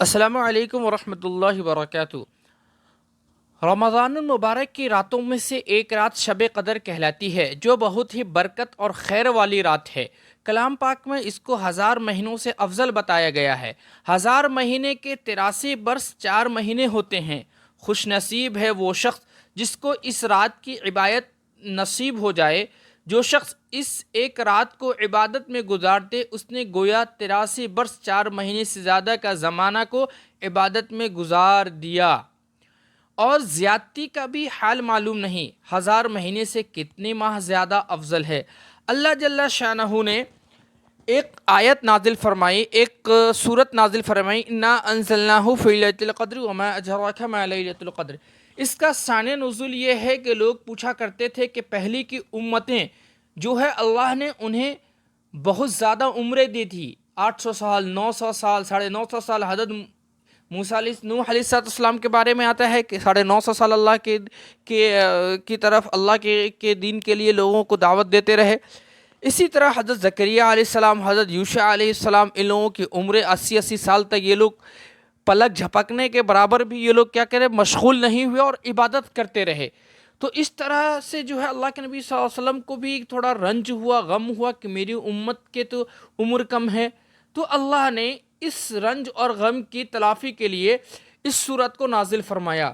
السلام علیکم ورحمۃ اللہ وبرکاتہ۔ رمضان المبارک کی راتوں میں سے ایک رات شب قدر کہلاتی ہے، جو بہت ہی برکت اور خیر والی رات ہے۔ کلام پاک میں اس کو 1000 مہینوں سے افضل بتایا گیا ہے۔ 1000 مہینے کے 83 برس 4 مہینے ہوتے ہیں۔ خوش نصیب ہے وہ شخص جس کو اس رات کی عبادت نصیب ہو جائے۔ جو شخص اس ایک رات کو عبادت میں گزار دے، اس نے گویا 83 برس 4 مہینے سے زیادہ کا زمانہ کو عبادت میں گزار دیا، اور زیادتی کا بھی حال معلوم نہیں۔ 1000 مہینے سے کتنے ماہ زیادہ افضل ہے۔ اللہ جل شانہ نے ایک آیت نازل فرمائی، ایک سورت نازل فرمائی، انا انزلناہ فی لیلۃ القدر وما ادراک ما لیلۃ القدر۔ اس کا شان نزول یہ ہے کہ لوگ پوچھا کرتے تھے کہ پہلی کی امتیں جو ہے اللہ نے انہیں بہت زیادہ عمریں دی تھی، 800 سال، 900 سال، 950 سال۔ حضرت نوح علیہ السلام کے بارے میں آتا ہے کہ 950 سال اللہ کی طرف اللہ کے دین کے لیے لوگوں کو دعوت دیتے رہے۔ اسی طرح حضرت زکریا علیہ السلام، حضرت یوشع علیہ السلام، ان لوگوں کی عمریں 80 سال تک، یہ لوگ پلک جھپکنے کے برابر بھی یہ لوگ کیا کرے، مشغول نہیں ہوئے اور عبادت کرتے رہے۔ تو اس طرح سے جو ہے اللہ کے نبی صلی اللہ علیہ وسلم کو بھی تھوڑا رنج ہوا، غم ہوا کہ میری امت کے تو عمر کم ہے۔ تو اللہ نے اس رنج اور غم کی تلافی کے لیے اس سورت کو نازل فرمایا۔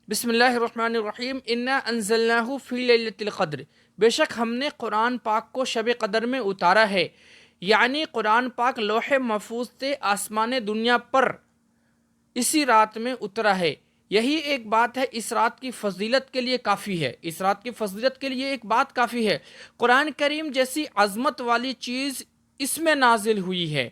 بسم اللہ الرحمن الرحیم، انا انزلناہ فی لیلۃ القدر۔ بے شک ہم نے قرآن پاک کو شب قدر میں اتارا ہے، یعنی قرآن پاک لوح محفوظ سے آسمان دنیا پر اسی رات میں اترا ہے۔ یہی ایک بات ہے، اس رات کی فضیلت کے لیے کافی ہے، اس رات کی فضیلت کے لیے ایک بات کافی ہے۔ قرآن کریم جیسی عظمت والی چیز اس میں نازل ہوئی ہے۔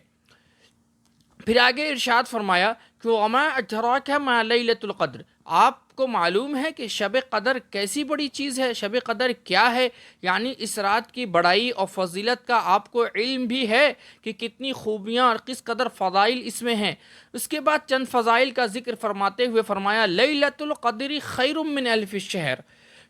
پھر آگے ارشاد فرمایا کہ وما ادراک ما لیلۃ القدر۔ آپ کو معلوم ہے کہ شب قدر کیسی بڑی چیز ہے، شب قدر کیا ہے، یعنی اس رات کی بڑائی اور فضیلت کا آپ کو علم بھی ہے کہ کتنی خوبیاں اور کس قدر فضائل اس میں ہیں۔ اس کے بعد چند فضائل کا ذکر فرماتے ہوئے فرمایا لیلۃ القدر خیر من الف الشہر۔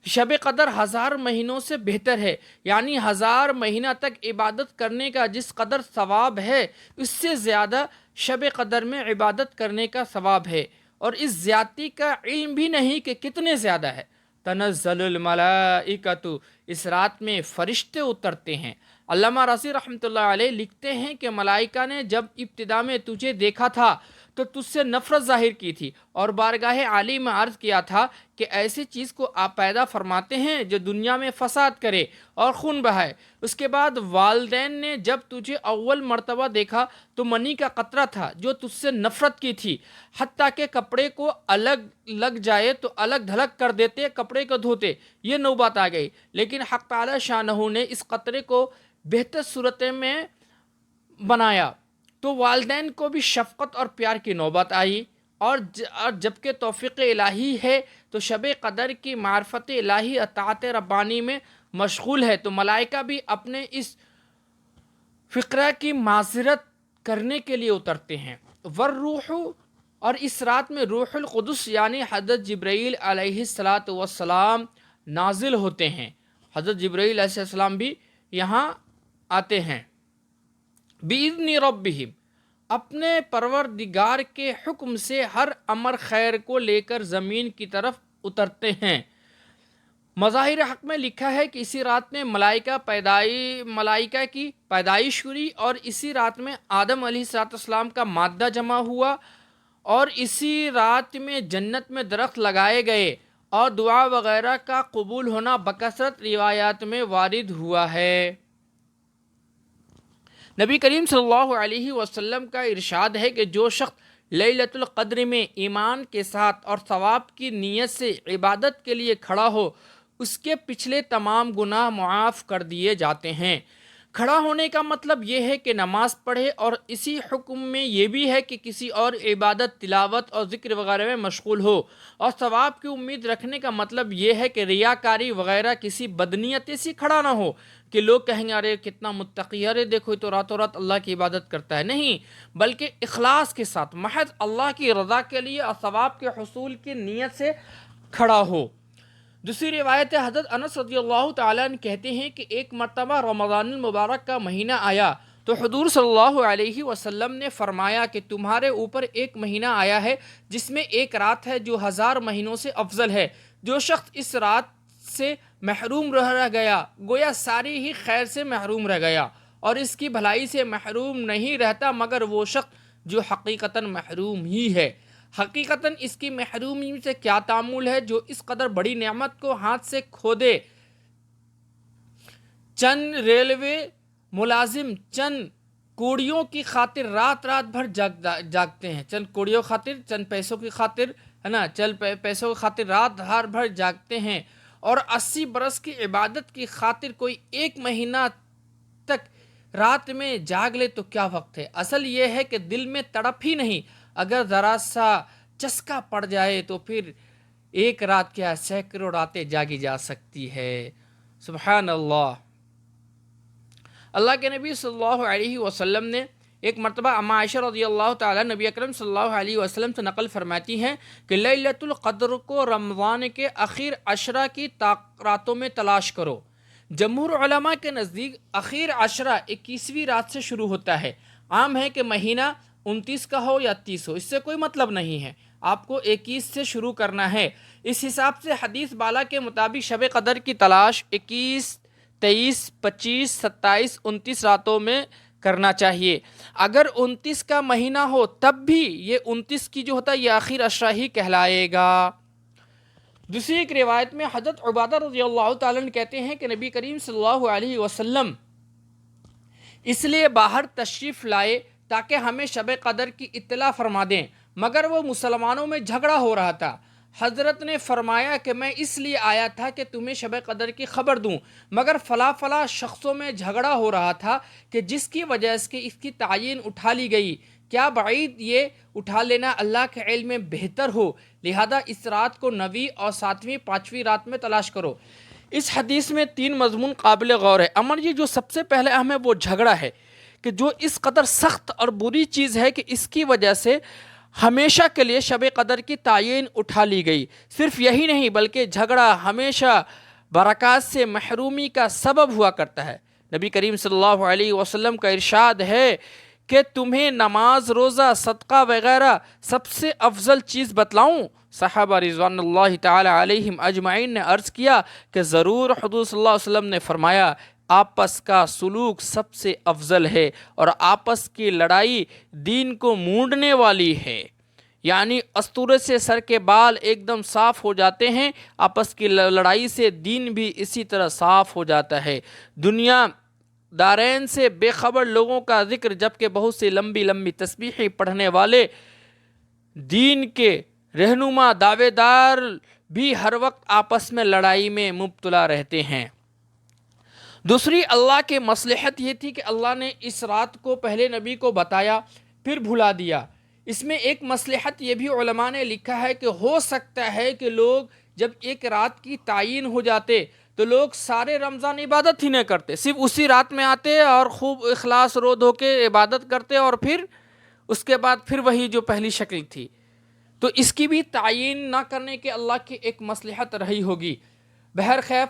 شب قدر 1000 مہینوں سے بہتر ہے، یعنی 1000 مہینہ تک عبادت کرنے کا جس قدر ثواب ہے، اس سے زیادہ شب قدر میں عبادت کرنے کا ثواب ہے، اور اس زیادتی کا علم بھی نہیں کہ کتنے زیادہ ہے۔ تنزل الملائکۃ، اس رات میں فرشتے اترتے ہیں۔ علامہ رازی رحمۃ اللہ علیہ لکھتے ہیں کہ ملائکہ نے جب ابتدا میں تجھے دیکھا تھا تو تجھ سے نفرت ظاہر کی تھی، اور بارگاہ عالی میں عرض کیا تھا کہ ایسی چیز کو آپ پیدا فرماتے ہیں جو دنیا میں فساد کرے اور خون بہائے۔ اس کے بعد والدین نے جب تجھے اول مرتبہ دیکھا تو منی کا قطرہ تھا جو تجھ سے نفرت کی تھی، حتیٰ کہ کپڑے کو الگ لگ جائے تو الگ دھلک کر دیتے، کپڑے کو دھوتے۔ یہ نوبت آ گئی، لیکن حق تعالی شانہ نے اس قطرے کو بہتر صورت میں بنایا تو والدین کو بھی شفقت اور پیار کی نوبت آئی، اور جبکہ توفیق الہی ہے تو شب قدر کی معرفت الہی اطاعت ربانی میں مشغول ہے، تو ملائکہ بھی اپنے اس فقرہ کی معذرت کرنے کے لیے اترتے ہیں۔ والروح، اور اس رات میں روح القدس یعنی حضرت جبرائیل علیہ السلام نازل ہوتے ہیں۔ حضرت جبرائیل علیہ السلام بھی یہاں آتے ہیں۔ بِإِذْنِ رَبِّهِمْ، اپنے پروردگار کے حکم سے ہر امر خیر کو لے کر زمین کی طرف اترتے ہیں۔ مظاہر حق میں لکھا ہے کہ اسی رات میں ملائکہ کی پیدائش ہوئی، اور اسی رات میں آدم علیہ السلام کا مادہ جمع ہوا، اور اسی رات میں جنت میں درخت لگائے گئے، اور دعا وغیرہ کا قبول ہونا بکثرت روایات میں وارد ہوا ہے۔ نبی کریم صلی اللہ علیہ وسلم کا ارشاد ہے کہ جو شخص لیلۃ القدر میں ایمان کے ساتھ اور ثواب کی نیت سے عبادت کے لیے کھڑا ہو، اس کے پچھلے تمام گناہ معاف کر دیے جاتے ہیں۔ کھڑا ہونے کا مطلب یہ ہے کہ نماز پڑھے، اور اسی حکم میں یہ بھی ہے کہ کسی اور عبادت، تلاوت اور ذکر وغیرہ میں مشغول ہو، اور ثواب کی امید رکھنے کا مطلب یہ ہے کہ ریاکاری وغیرہ کسی بدنیتی سے کھڑا نہ ہو کہ لوگ کہیں گے ارے کتنا متقی ہے، ارے دیکھو یہ تو راتوں رات اللہ کی عبادت کرتا ہے۔ نہیں، بلکہ اخلاص کے ساتھ محض اللہ کی رضا کے لیے اور ثواب کے حصول کی نیت سے کھڑا ہو۔ دوسری روایت حضرت انس رضی اللہ تعالیٰ عنہ کہتے ہیں کہ ایک مرتبہ رمضان المبارک کا مہینہ آیا تو حضور صلی اللہ علیہ وسلم نے فرمایا کہ تمہارے اوپر ایک مہینہ آیا ہے جس میں ایک رات ہے جو 1000 مہینوں سے افضل ہے. جو شخص اس رات سے محروم رہ گیا گویا ساری ہی خیر سے محروم رہ گیا اور اس کی بھلائی سے محروم نہیں رہتا مگر وہ شخص جو حقیقتاً محروم ہی ہے. حقیقتاً اس کی محرومی سے کیا تعامل ہے؟ جو اس قدر بڑی نعمت کو ہاتھ سے کھو دے. چند ریلوے ملازم چند کوڑیوں کی خاطر رات بھر جاگتے ہیں، چند کوڑیوں کی خاطر، چند پیسوں کی خاطر، ہے نا، چند پیسوں کی خاطر رات بھر جاگتے ہیں، اور 80 برس کی عبادت کی خاطر کوئی ایک مہینہ تک رات میں جاگ لے تو کیا وقت ہے. اصل یہ ہے کہ دل میں تڑپ ہی نہیں، اگر ذرا سا چسکا پڑ جائے تو پھر ایک رات کیا سینکڑوں راتیں جاگی جا سکتی ہے. سبحان اللہ. اللہ کے نبی صلی اللہ علیہ وسلم نے ایک مرتبہ اما عائشہ رضی اللہ تعالیٰ نبی اکرم صلی اللہ علیہ وسلم سے نقل فرماتی ہیں کہ لیلۃ القدر کو رمضان کے اخیر 10 کی راتوں میں تلاش کرو. جمہور علماء کے نزدیک اخیر 10 21ویں رات سے شروع ہوتا ہے. عام ہے کہ مہینہ 29 کا ہو یا 30 ہو، اس سے کوئی مطلب نہیں ہے، آپ کو 21 سے شروع کرنا ہے. اس حساب سے حدیث بالا کے مطابق شب قدر کی تلاش 21 23 25 27 29 راتوں میں کرنا چاہیے. اگر 29 کا مہینہ ہو تب بھی یہ 29 کی جو ہوتا ہے یہ آخر 10 ہی کہلائے گا. دوسری ایک روایت میں حضرت عبادہ رضی اللہ تعالیٰ عنہ کہتے ہیں کہ نبی کریم صلی اللہ علیہ وسلم اس لیے باہر تشریف لائے تاکہ ہمیں شب قدر کی اطلاع فرما دیں، مگر وہ مسلمانوں میں جھگڑا ہو رہا تھا. حضرت نے فرمایا کہ میں اس لیے آیا تھا کہ تمہیں شب قدر کی خبر دوں، مگر فلاں شخصوں میں جھگڑا ہو رہا تھا کہ جس کی وجہ سے اس کی تعین اٹھا لی گئی. کیا بعید یہ اٹھا لینا اللہ کے علم میں بہتر ہو، لہذا اس رات کو 9ویں اور 7ویں 5ویں رات میں تلاش کرو. اس حدیث میں 3 مضمون قابل غور ہے. امر یہ جو سب سے پہلے اہم ہے وہ جھگڑا ہے کہ جو اس قدر سخت اور بری چیز ہے کہ اس کی وجہ سے ہمیشہ کے لیے شب قدر کی تعین اٹھا لی گئی. صرف یہی نہیں بلکہ جھگڑا ہمیشہ برکات سے محرومی کا سبب ہوا کرتا ہے. نبی کریم صلی اللہ علیہ وسلم کا ارشاد ہے کہ تمہیں نماز، روزہ، صدقہ وغیرہ سب سے افضل چیز بتلاؤں؟ صحابہ رضوان اللہ تعالی علیہم اجمعین نے عرض کیا کہ ضرور. حضور صلی اللہ علیہ وسلم نے فرمایا آپس کا سلوک سب سے افضل ہے اور آپس کی لڑائی دین کو مونڈنے والی ہے. یعنی استورے سے سر کے بال ایک دم صاف ہو جاتے ہیں، آپس کی لڑائی سے دین بھی اسی طرح صاف ہو جاتا ہے. دنیا دارین سے بے خبر لوگوں کا ذکر، جبکہ بہت سی لمبی لمبی تسبیحیں پڑھنے والے دین کے رہنما دعوے دار بھی ہر وقت آپس میں لڑائی میں مبتلا رہتے ہیں. دوسری اللہ کے مصلحت یہ تھی کہ اللہ نے اس رات کو پہلے نبی کو بتایا پھر بھلا دیا. اس میں ایک مصلحت یہ بھی علماء نے لکھا ہے کہ ہو سکتا ہے کہ لوگ جب ایک رات کی تعین ہو جاتے تو لوگ سارے رمضان عبادت ہی نہ کرتے، صرف اسی رات میں آتے اور خوب اخلاص رو دھو کے عبادت کرتے اور پھر اس کے بعد پھر وہی جو پہلی شکل تھی. تو اس کی بھی تعین نہ کرنے کے اللہ کی ایک مصلحت رہی ہوگی. بہرخیر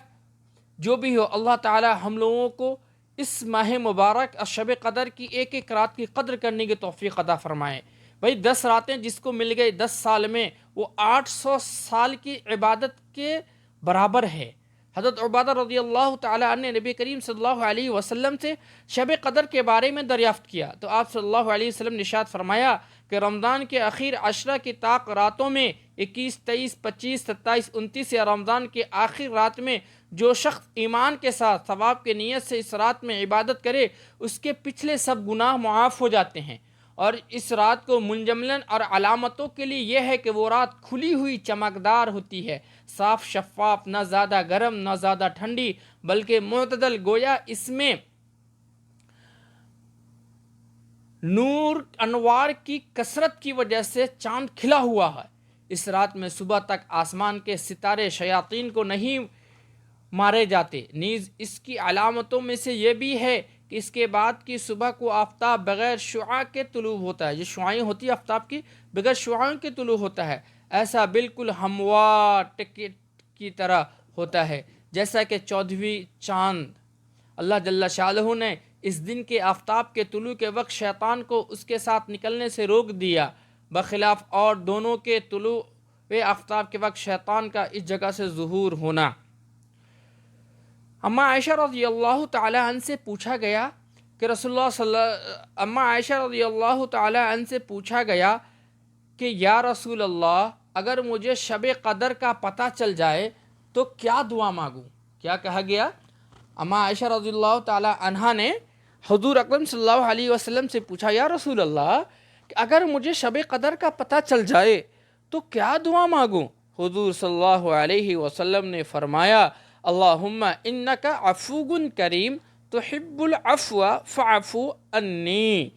جو بھی ہو، اللہ تعالی ہم لوگوں کو اس ماہ مبارک اور شب قدر کی ایک ایک رات کی قدر کرنے کی توفیق عطا فرمائے. بھائی 10 راتیں جس کو مل گئی 10 سال میں وہ 800 سال کی عبادت کے برابر ہے. حضرت عبادہ رضی اللہ تعالی عنہ نے نبی کریم صلی اللہ علیہ وسلم سے شب قدر کے بارے میں دریافت کیا تو آپ صلی اللہ علیہ وسلم نے ارشاد فرمایا کہ رمضان کے اخیر 10 کی طاق راتوں میں 21 23 25 27 29 یا رمضان کے آخر رات میں جو شخص ایمان کے ساتھ ثواب کی نیت سے اس رات میں عبادت کرے اس کے پچھلے سب گناہ معاف ہو جاتے ہیں. اور اس رات کو منجملاً اور علامتوں کے لیے یہ ہے کہ وہ رات کھلی ہوئی چمکدار ہوتی ہے، صاف شفاف، نہ زیادہ گرم نہ زیادہ ٹھنڈی بلکہ معتدل. گویا اس میں نور انوار کی کثرت کی وجہ سے چاند کھلا ہوا ہے. اس رات میں صبح تک آسمان کے ستارے شیاطین کو نہیں مارے جاتے. نیز اس کی علامتوں میں سے یہ بھی ہے کہ اس کے بعد کی صبح کو آفتاب بغیر شعاع کے طلوع ہوتا ہے. یہ شعائیں ہوتی ہے آفتاب کی، بغیر شعاعوں کے طلوع ہوتا ہے. ایسا بالکل ہموار ٹکٹ کی طرح ہوتا ہے جیسا کہ 14ویں چاند اللہ جل شانہ نے اس دن کے آفتاب کے طلوع کے وقت شیطان کو اس کے ساتھ نکلنے سے روک دیا، بخلاف اور دونوں کے طلوع آفتاب کے وقت شیطان کا اس جگہ سے ظہور ہونا۔ اما عائشہ رضی اللہ تعالی عنہ سے پوچھا گیا کہ کہ یا رسول اللہ، اگر مجھے شب قدر کا پتہ چل جائے تو کیا دعا مانگوں؟ کیا کہا گیا؟ اما عائشہ رضی اللہ تعالی عنہ نے حضور اکرم صلی اللہ علیہ وسلم سے پوچھا، یا رسول اللہ کہ اگر مجھے شب قدر کا پتہ چل جائے تو کیا دعا مانگوں؟ حضور صلی اللہ علیہ وسلم نے فرمایا، اللہم انکا عفو کریم تحب العفو فاعف عنی۔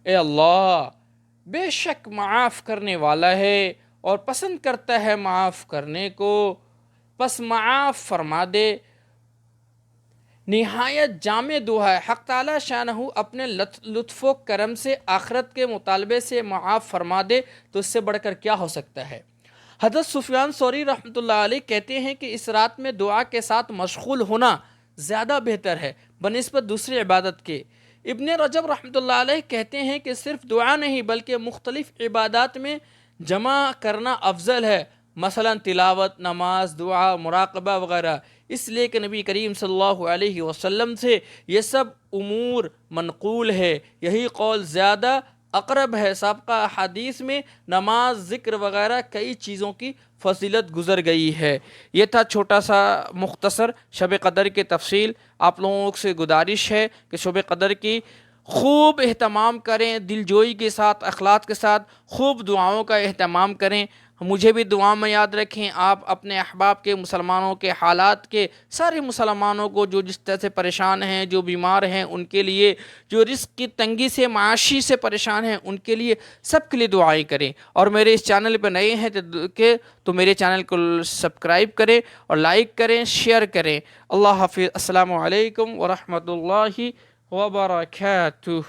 اے اللہ، بے شک معاف کرنے والا ہے اور پسند کرتا ہے معاف کرنے کو، پس معاف فرما دے۔ نہایت جامع دعا ہے۔ حق تعالی شانہ اپنے لطف و کرم سے آخرت کے مطالبے سے معاف فرما دے تو اس سے بڑھ کر کیا ہو سکتا ہے؟ حضرت سفیان ثوری رحمۃ اللہ علیہ کہتے ہیں کہ اس رات میں دعا کے ساتھ مشغول ہونا زیادہ بہتر ہے بنسبت دوسری عبادت کے۔ ابن رجب رحمۃ اللہ علیہ کہتے ہیں کہ صرف دعا نہیں بلکہ مختلف عبادات میں جمع کرنا افضل ہے، مثلا تلاوت، نماز، دعا، مراقبہ وغیرہ، اس لیے کہ نبی کریم صلی اللہ علیہ وسلم سے یہ سب امور منقول ہے۔ یہی قول زیادہ اقرب ہے۔ سابقہ احادیث میں نماز، ذکر وغیرہ کئی چیزوں کی فضیلت گزر گئی ہے۔ یہ تھا چھوٹا سا مختصر شب قدر کی تفصیل۔ آپ لوگوں سے گزارش ہے کہ شب قدر کی خوب اہتمام کریں، دل جوئی کے ساتھ، اخلاص کے ساتھ خوب دعاؤں کا اہتمام کریں۔ مجھے بھی دعا میں یاد رکھیں۔ آپ اپنے احباب کے، مسلمانوں کے حالات کے، سارے مسلمانوں کو جو جس طرح سے پریشان ہیں، جو بیمار ہیں ان کے لیے، جو رزق کی تنگی سے، معاشی سے پریشان ہیں ان کے لیے، سب کے لیے دعائیں کریں۔ اور میرے اس چینل پہ نئے ہیں تو میرے چینل کو سبسکرائب کریں اور لائک کریں، شیئر کریں۔ اللہ حافظ۔ السلام علیکم ورحمۃ اللہ وبرکاتہ۔